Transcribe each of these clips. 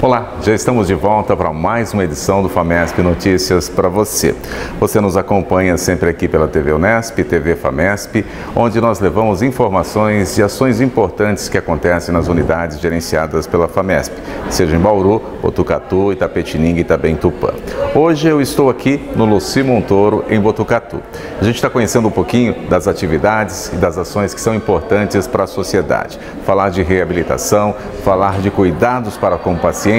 Olá, já estamos de volta para mais uma edição do FAMESP Notícias para você. Você nos acompanha sempre aqui pela TV Unesp, TV FAMESP, onde nós levamos informações de ações importantes que acontecem nas unidades gerenciadas pela FAMESP, seja em Bauru, Botucatu, Itapetininga e também Tupã. Hoje eu estou aqui no Luci Montoro, em Botucatu. A gente está conhecendo um pouquinho das atividades e das ações que são importantes para a sociedade. Falar de reabilitação, falar de cuidados para com o paciente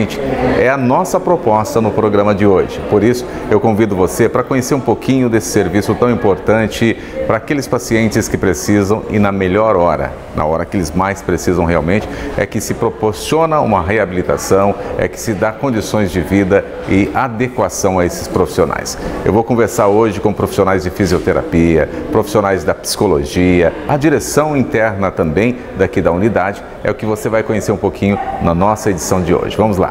é a nossa proposta no programa de hoje. Por isso, eu convido você para conhecer um pouquinho desse serviço tão importante para aqueles pacientes que precisam e na melhor hora, na hora que eles mais precisam realmente, é que se proporciona uma reabilitação, é que se dá condições de vida e adequação a esses profissionais. Eu vou conversar hoje com profissionais de fisioterapia, profissionais da psicologia, a direção interna também daqui da unidade, é o que você vai conhecer um pouquinho na nossa edição de hoje. Vamos lá!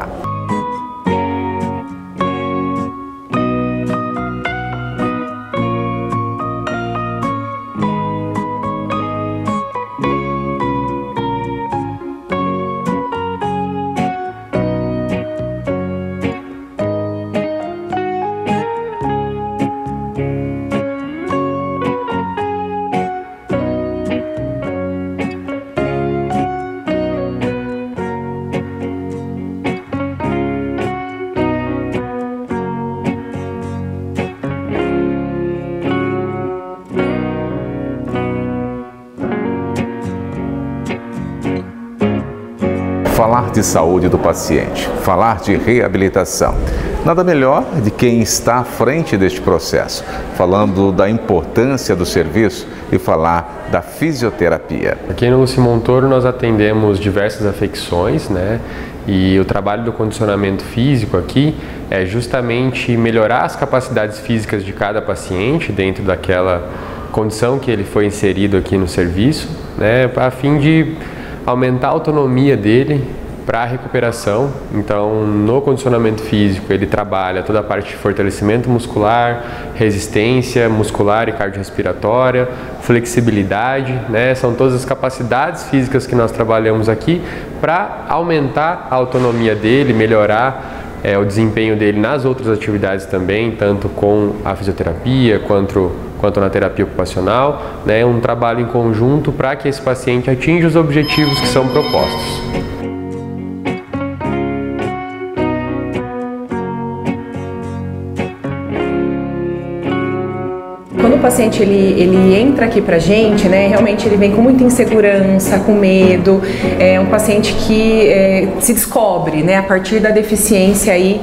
Falar de saúde do paciente, falar de reabilitação. Nada melhor de quem está à frente deste processo, falando da importância do serviço e falar da fisioterapia. Aqui no Luci Montoro nós atendemos diversas afecções, né? E o trabalho do condicionamento físico aqui é justamente melhorar as capacidades físicas de cada paciente dentro daquela condição que ele foi inserido aqui no serviço, né? A fim de aumentar a autonomia dele para a recuperação. Então, no condicionamento físico, ele trabalha toda a parte de fortalecimento muscular, resistência muscular e cardiorrespiratória, flexibilidade, né? São todas as capacidades físicas que nós trabalhamos aqui para aumentar a autonomia dele, melhorar o desempenho dele nas outras atividades também, tanto com a fisioterapia quanto na terapia ocupacional, né? Um trabalho em conjunto para que esse paciente atinja os objetivos que são propostos. Quando o paciente ele entra aqui pra gente, né, realmente ele vem com muita insegurança, com medo, é um paciente que se descobre, né, a partir da deficiência aí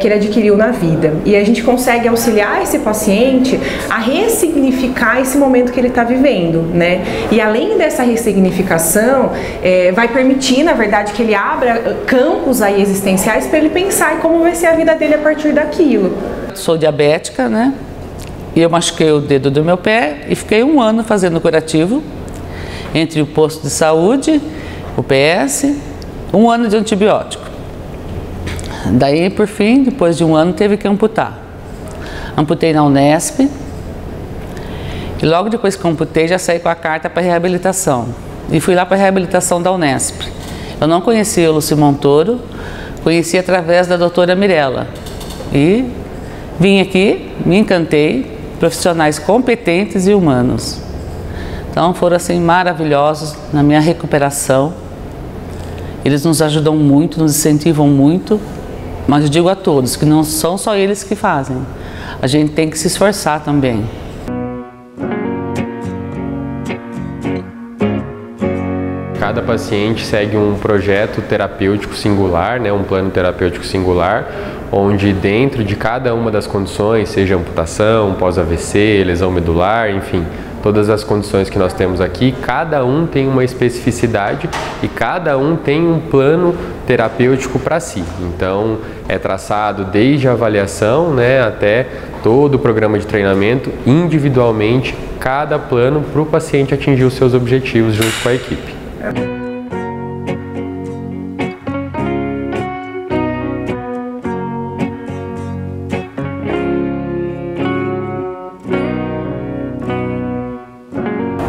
que ele adquiriu na vida. E a gente consegue auxiliar esse paciente a ressignificar esse momento que ele está vivendo, né? E além dessa ressignificação, vai permitir, na verdade, que ele abra campos aí existenciais para ele pensar em como vai ser a vida dele a partir daquilo. Sou diabética, né? E eu machuquei o dedo do meu pé e fiquei 1 ano fazendo curativo entre o posto de saúde, o PS, 1 ano de antibiótico. Daí, por fim, depois de 1 ano, teve que amputar. Amputei na Unesp e logo depois que amputei já saí com a carta para reabilitação. E fui lá para a reabilitação da Unesp. Eu não conhecia o Luci Montoro, conheci através da doutora Mirella. E vim aqui, me encantei, profissionais competentes e humanos. Então foram assim maravilhosos na minha recuperação. Eles nos ajudam muito, nos incentivam muito, mas eu digo a todos que não são só eles que fazem. A gente tem que se esforçar também. Cada paciente segue um projeto terapêutico singular, né, um plano terapêutico singular, onde dentro de cada uma das condições, seja amputação, pós-AVC, lesão medular, enfim, todas as condições que nós temos aqui, cada um tem uma especificidade e cada um tem um plano terapêutico para si. Então, é traçado desde a avaliação, né, até todo o programa de treinamento, individualmente, cada plano para o paciente atingir os seus objetivos junto com a equipe.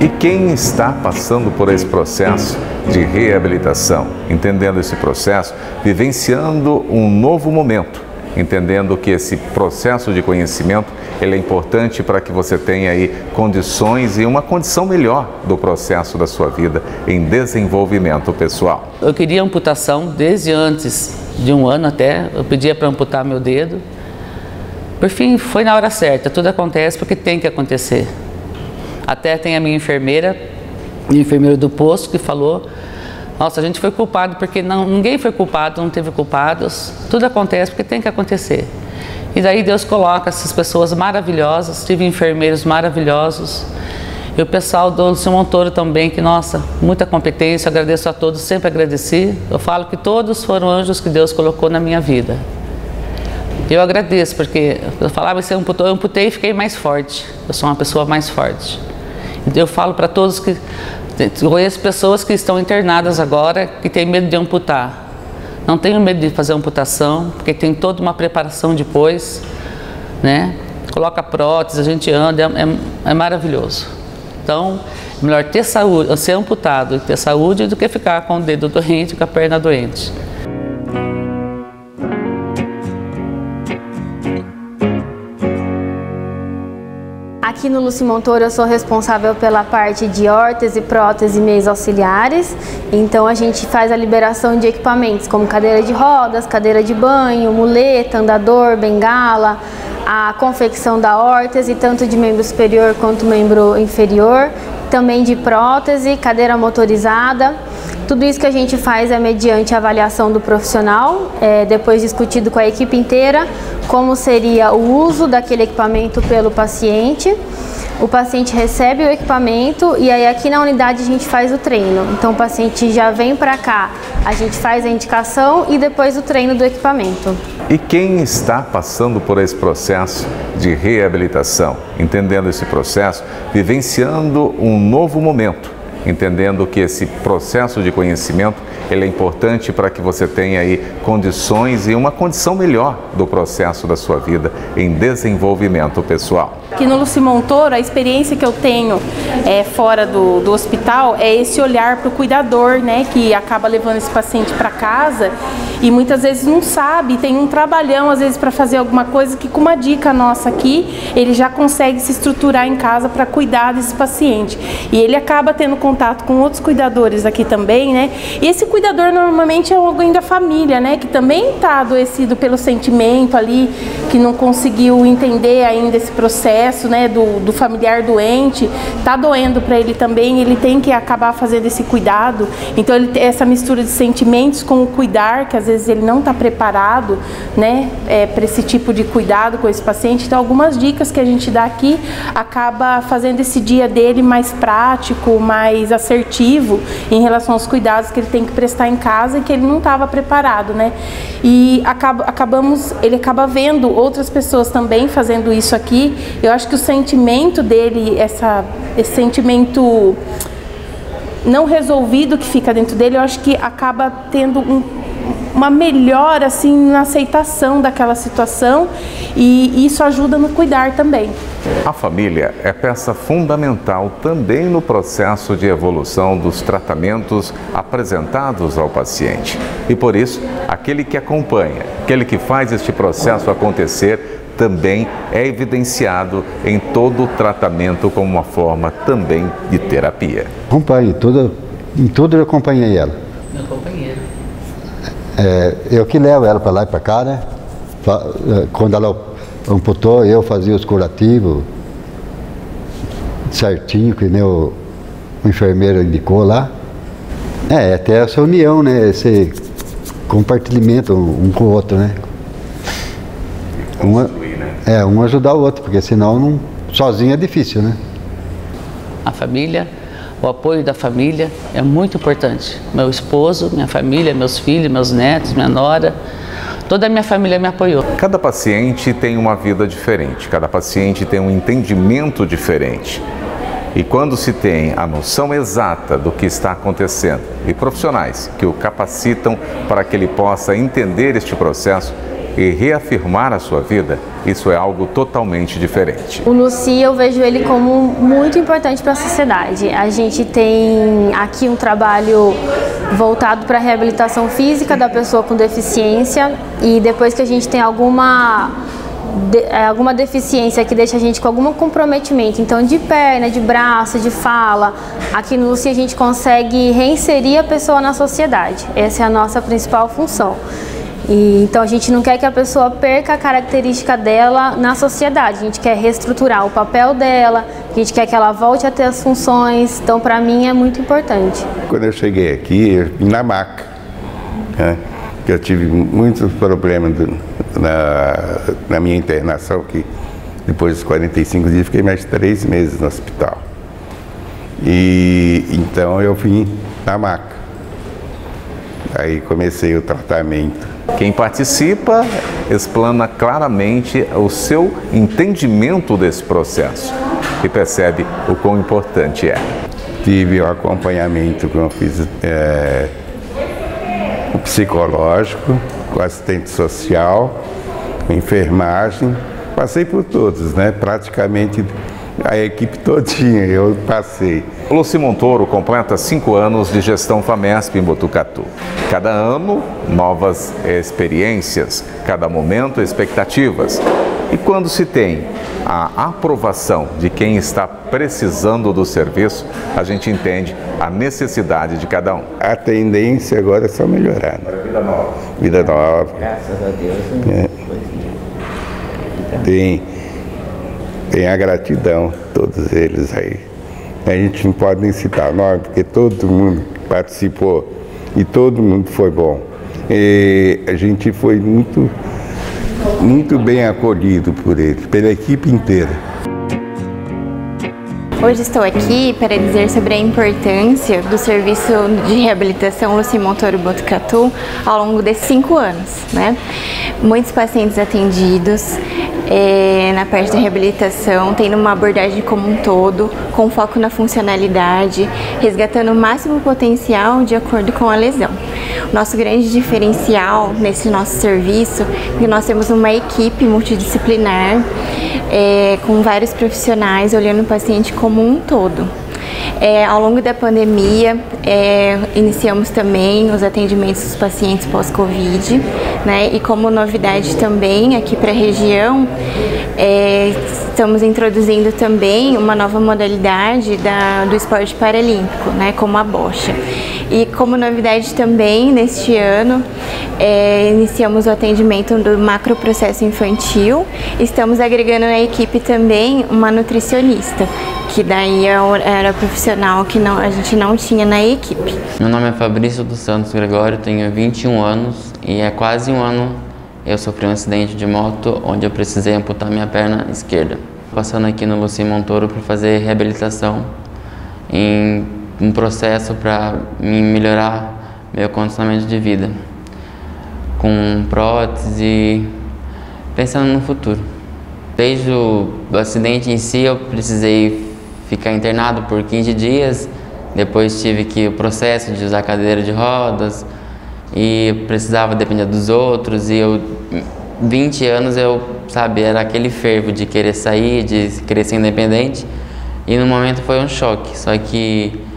E quem está passando por esse processo de reabilitação, entendendo esse processo, vivenciando um novo momento, entendendo que esse processo de conhecimento ele é importante para que você tenha aí condições e uma condição melhor do processo da sua vida em desenvolvimento pessoal. Eu queria amputação desde antes de um ano até, eu pedia para amputar meu dedo. Por fim, foi na hora certa, tudo acontece porque tem que acontecer. Até tem a minha enfermeira do posto, que falou: nossa, a gente foi culpado porque ninguém foi culpado, não teve culpados. Tudo acontece porque tem que acontecer. E daí Deus coloca essas pessoas maravilhosas, tive enfermeiros maravilhosos. E o pessoal do Lúcio Montoro também, que nossa, muita competência, eu agradeço a todos, sempre agradeci. Eu falo que todos foram anjos que Deus colocou na minha vida. Eu agradeço, porque eu falava, você amputou, eu amputei e fiquei mais forte. Eu sou uma pessoa mais forte. Eu falo para todos que conheço pessoas que estão internadas agora, que têm medo de amputar. Não tenho medo de fazer amputação, porque tem toda uma preparação depois, né? Coloca prótese, a gente anda, é maravilhoso. Então, é melhor ter saúde, ser amputado e ter saúde do que ficar com o dedo doente, com a perna doente. Aqui no Lúcio Montoro eu sou responsável pela parte de órtese, prótese e meios auxiliares. Então a gente faz a liberação de equipamentos como cadeira de rodas, cadeira de banho, muleta, andador, bengala, a confecção da órtese, tanto de membro superior quanto membro inferior, também de prótese, cadeira motorizada. Tudo isso que a gente faz é mediante a avaliação do profissional, depois discutido com a equipe inteira, como seria o uso daquele equipamento pelo paciente. O paciente recebe o equipamento e aí aqui na unidade a gente faz o treino. Então o paciente já vem para cá, a gente faz a indicação e depois o treino do equipamento. E quem está passando por esse processo de reabilitação, entendendo esse processo, vivenciando um novo momento, entendendo que esse processo de conhecimento ele é importante para que você tenha aí condições e uma condição melhor do processo da sua vida em desenvolvimento pessoal. Aqui no Lúcio Montoro, a experiência que eu tenho fora do hospital é esse olhar para o cuidador, né, que acaba levando esse paciente para casa e muitas vezes não sabe, tem um trabalhão às vezes para fazer alguma coisa que com uma dica nossa aqui, ele já consegue se estruturar em casa para cuidar desse paciente. E ele acaba tendo contato com outros cuidadores aqui também, né? E esse cuidador normalmente é alguém da família, né, que também está adoecido pelo sentimento ali, que não conseguiu entender ainda esse processo, né, do familiar doente, tá doendo para ele também, ele tem que acabar fazendo esse cuidado. Então ele tem essa mistura de sentimentos com o cuidar, que às vezes ele não está preparado, né, para esse tipo de cuidado com esse paciente. Então algumas dicas que a gente dá aqui acaba fazendo esse dia dele mais prático, mais assertivo em relação aos cuidados que ele tem que prestar em casa e que ele não estava preparado, né? E ele acaba vendo outras pessoas também fazendo isso aqui. Eu acho que o sentimento dele, esse sentimento não resolvido que fica dentro dele, eu acho que acaba tendo uma melhora assim na aceitação daquela situação e isso ajuda no cuidar também. A família é peça fundamental também no processo de evolução dos tratamentos apresentados ao paciente. E por isso, aquele que acompanha, aquele que faz este processo acontecer, também é evidenciado em todo o tratamento como uma forma também de terapia. Acompanho, em tudo eu acompanhei ela. Meu companheiro. Eu que levo ela para lá e para cá, né? Quando ela amputou, eu fazia os curativos certinho, que nem o enfermeiro indicou lá. Até essa união, né? Esse compartilhamento um com o outro, né? Um ajudar o outro, porque senão sozinho é difícil, né? A família, o apoio da família é muito importante. Meu esposo, minha família, meus filhos, meus netos, minha nora, toda a minha família me apoiou. Cada paciente tem uma vida diferente, cada paciente tem um entendimento diferente. E quando se tem a noção exata do que está acontecendo e profissionais que o capacitam para que ele possa entender este processo, e reafirmar a sua vida, isso é algo totalmente diferente. O Luci, eu vejo ele como muito importante para a sociedade. A gente tem aqui um trabalho voltado para a reabilitação física da pessoa com deficiência, e depois que a gente tem alguma deficiência que deixa a gente com algum comprometimento, então de perna, de braço, de fala, aqui no Luci a gente consegue reinserir a pessoa na sociedade. Essa é a nossa principal função. Então a gente não quer que a pessoa perca a característica dela na sociedade, a gente quer reestruturar o papel dela, a gente quer que ela volte a ter as funções, então para mim é muito importante. Quando eu cheguei aqui, eu vim na maca, né? Eu tive muitos problemas na minha internação, que depois dos 45 dias fiquei mais de 3 meses no hospital. E então eu vim na maca. Aí comecei o tratamento. Quem participa explana claramente o seu entendimento desse processo e percebe o quão importante é. Tive um acompanhamento com o psicológico, com assistente social, com enfermagem. Passei por todos, né? Praticamente a equipe todinha eu passei. O Luci Montoro completa 5 anos de gestão FAMESP em Botucatu. Cada ano, novas experiências, cada momento, expectativas. E quando se tem a aprovação de quem está precisando do serviço, a gente entende a necessidade de cada um. A tendência agora é só melhorar. Né? Vida nova. Vida nova. Graças a Deus. Tem a gratidão, todos eles aí. A gente não pode nem citar nome, porque todo mundo participou e todo mundo foi bom. E a gente foi muito bem acolhido por eles, pela equipe inteira. Hoje estou aqui para dizer sobre a importância do serviço de reabilitação Luci Montoro Botucatu ao longo desses 5 anos, né? Muitos pacientes atendidos na parte da reabilitação, tendo uma abordagem como um todo, com foco na funcionalidade, resgatando o máximo potencial de acordo com a lesão. O nosso grande diferencial nesse nosso serviço é que nós temos uma equipe multidisciplinar, com vários profissionais olhando o paciente como um todo. Ao longo da pandemia, iniciamos também os atendimentos dos pacientes pós-Covid, né? E como novidade também aqui para a região, estamos introduzindo também uma nova modalidade do esporte paralímpico, né? Como a bocha. E como novidade também, neste ano, iniciamos o atendimento do macroprocesso infantil. Estamos agregando na equipe também uma nutricionista, que daí era profissional que a gente não tinha na equipe. Meu nome é Fabrício dos Santos Gregório, tenho 21 anos e há quase um ano eu sofri um acidente de moto onde eu precisei amputar minha perna esquerda. Passando aqui no Luci Montoro para fazer reabilitação em um processo para melhorar meu condicionamento de vida, com prótese, pensando no futuro. Desde o acidente em si eu precisei ficar internado por 15 dias, depois tive o processo de usar cadeira de rodas e precisava depender dos outros, e 20 anos era aquele fervo de querer sair, de querer ser independente, e no momento foi um choque, só que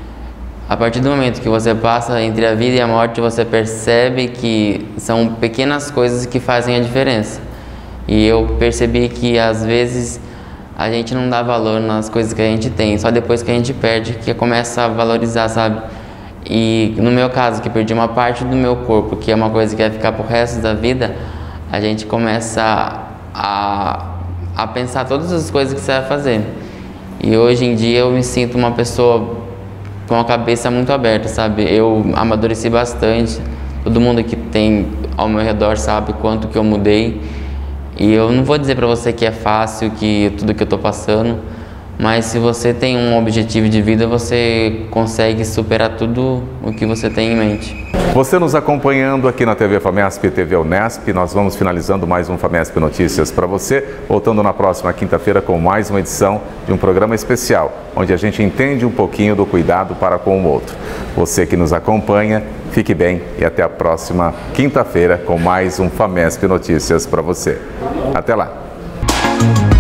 a partir do momento que você passa entre a vida e a morte, você percebe que são pequenas coisas que fazem a diferença. E eu percebi que às vezes a gente não dá valor nas coisas que a gente tem, só depois que a gente perde que começa a valorizar, sabe? E no meu caso, que perdi uma parte do meu corpo, que é uma coisa que vai ficar pro resto da vida, a gente começa a pensar todas as coisas que você vai fazer. E hoje em dia eu me sinto uma pessoa com a cabeça muito aberta, sabe? Eu amadureci bastante, todo mundo que tem ao meu redor sabe quanto que eu mudei. E eu não vou dizer pra você que é fácil, que tudo que eu tô passando, mas se você tem um objetivo de vida, você consegue superar tudo o que você tem em mente. Você nos acompanhando aqui na TV FAMESP e TV Unesp, nós vamos finalizando mais um FAMESP Notícias para você, voltando na próxima quinta-feira com mais uma edição de um programa especial, onde a gente entende um pouquinho do cuidado para com o outro. Você que nos acompanha, fique bem e até a próxima quinta-feira com mais um FAMESP Notícias para você. Até lá!